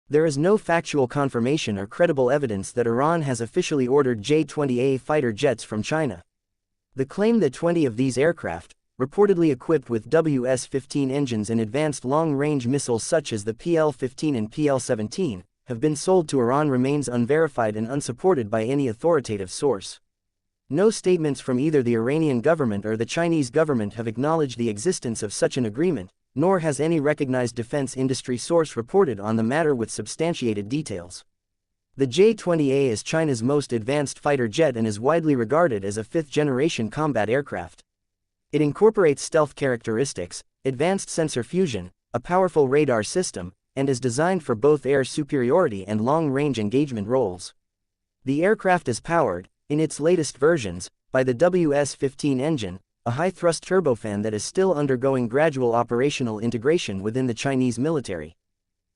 There is no factual confirmation or credible evidence that Iran has officially ordered J-20A fighter jets from China. The claim that 20 of these aircraft, reportedly equipped with WS-15 engines and advanced long-range missiles such as the PL-15 and PL-17, have been sold to Iran remains unverified and unsupported by any authoritative source. No statements from either the Iranian government or the Chinese government have acknowledged the existence of such an agreement, nor has any recognized defense industry source reported on the matter with substantiated details. The J-20A is China's most advanced fighter jet and is widely regarded as a fifth-generation combat aircraft. It incorporates stealth characteristics, advanced sensor fusion, a powerful radar system, and is designed for both air superiority and long-range engagement roles. The aircraft is powered, in its latest versions, by the WS-15 engine, a high-thrust turbofan that is still undergoing gradual operational integration within the Chinese military.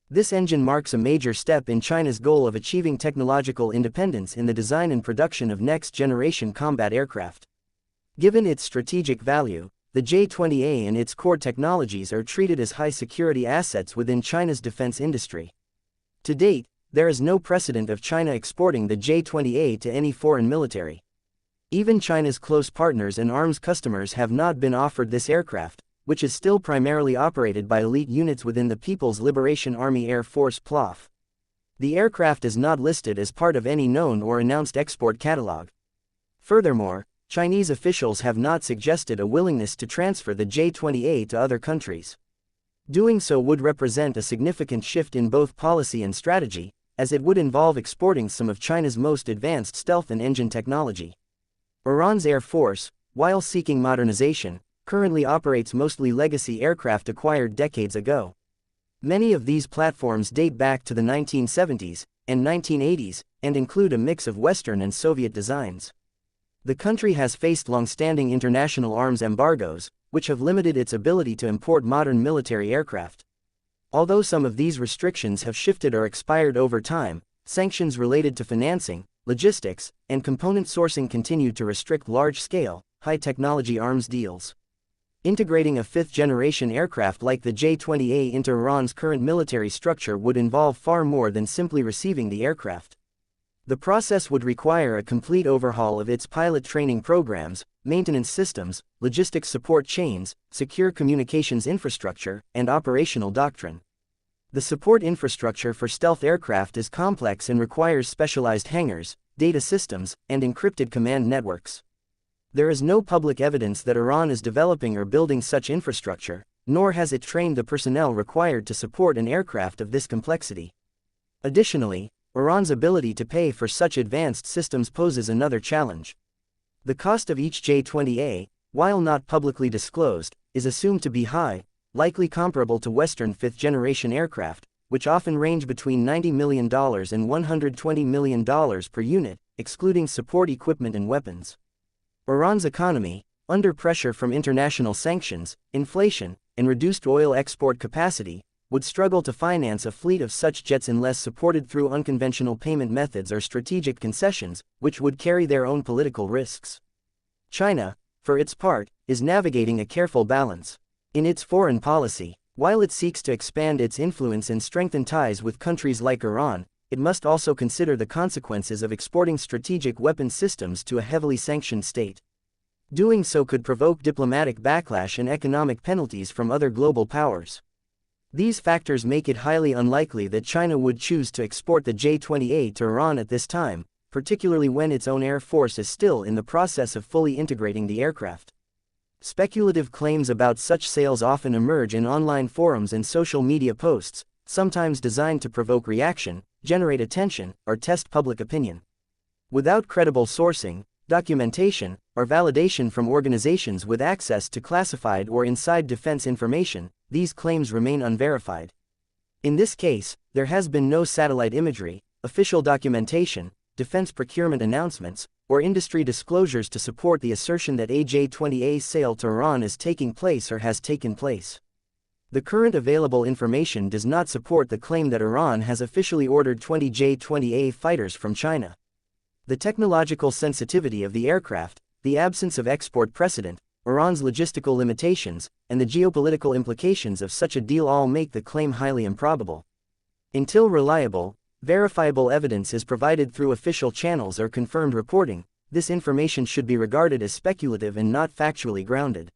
This engine marks a major step in China's goal of achieving technological independence in the design and production of next-generation combat aircraft. Given its strategic value, the J-20A and its core technologies are treated as high-security assets within China's defense industry. To date, there is no precedent of China exporting the J-20A to any foreign military. Even China's close partners and arms customers have not been offered this aircraft, which is still primarily operated by elite units within the People's Liberation Army Air Force (PLAF). The aircraft is not listed as part of any known or announced export catalog. Furthermore, Chinese officials have not suggested a willingness to transfer the J-20A to other countries. Doing so would represent a significant shift in both policy and strategy, as it would involve exporting some of China's most advanced stealth and engine technology. Iran's Air Force, while seeking modernization, currently operates mostly legacy aircraft acquired decades ago. Many of these platforms date back to the 1970s and 1980s, and include a mix of Western and Soviet designs. The country has faced long-standing international arms embargoes, which have limited its ability to import modern military aircraft. Although some of these restrictions have shifted or expired over time, sanctions related to financing, logistics, and component sourcing continue to restrict large-scale, high-technology arms deals. Integrating a fifth-generation aircraft like the J-20A into Iran's current military structure would involve far more than simply receiving the aircraft. The process would require a complete overhaul of its pilot training programs, maintenance systems, logistics support chains, secure communications infrastructure, and operational doctrine. The support infrastructure for stealth aircraft is complex and requires specialized hangars, data systems, and encrypted command networks. There is no public evidence that Iran is developing or building such infrastructure, nor has it trained the personnel required to support an aircraft of this complexity. Additionally, Iran's ability to pay for such advanced systems poses another challenge. The cost of each J-20A, while not publicly disclosed, is assumed to be high, likely comparable to Western fifth-generation aircraft, which often range between $90 million and $120 million per unit, excluding support equipment and weapons. Iran's economy, under pressure from international sanctions, inflation, and reduced oil export capacity, would struggle to finance a fleet of such jets unless supported through unconventional payment methods or strategic concessions, which would carry their own political risks. China, for its part, is navigating a careful balance. In its foreign policy, while it seeks to expand its influence and strengthen ties with countries like Iran, it must also consider the consequences of exporting strategic weapons systems to a heavily sanctioned state. Doing so could provoke diplomatic backlash and economic penalties from other global powers. These factors make it highly unlikely that China would choose to export the J-20A to Iran at this time, particularly when its own air force is still in the process of fully integrating the aircraft. Speculative claims about such sales often emerge in online forums and social media posts, sometimes designed to provoke reaction, generate attention, or test public opinion. Without credible sourcing, documentation, or validation from organizations with access to classified or inside defense information, these claims remain unverified. In this case, there has been no satellite imagery, official documentation, defense procurement announcements, or industry disclosures to support the assertion that a J-20A sale to Iran is taking place or has taken place. The current available information does not support the claim that Iran has officially ordered 20 J-20A fighters from China. The technological sensitivity of the aircraft, the absence of export precedent, Iran's logistical limitations, and the geopolitical implications of such a deal all make the claim highly improbable. Until reliable, verifiable evidence is provided through official channels or confirmed reporting, this information should be regarded as speculative and not factually grounded.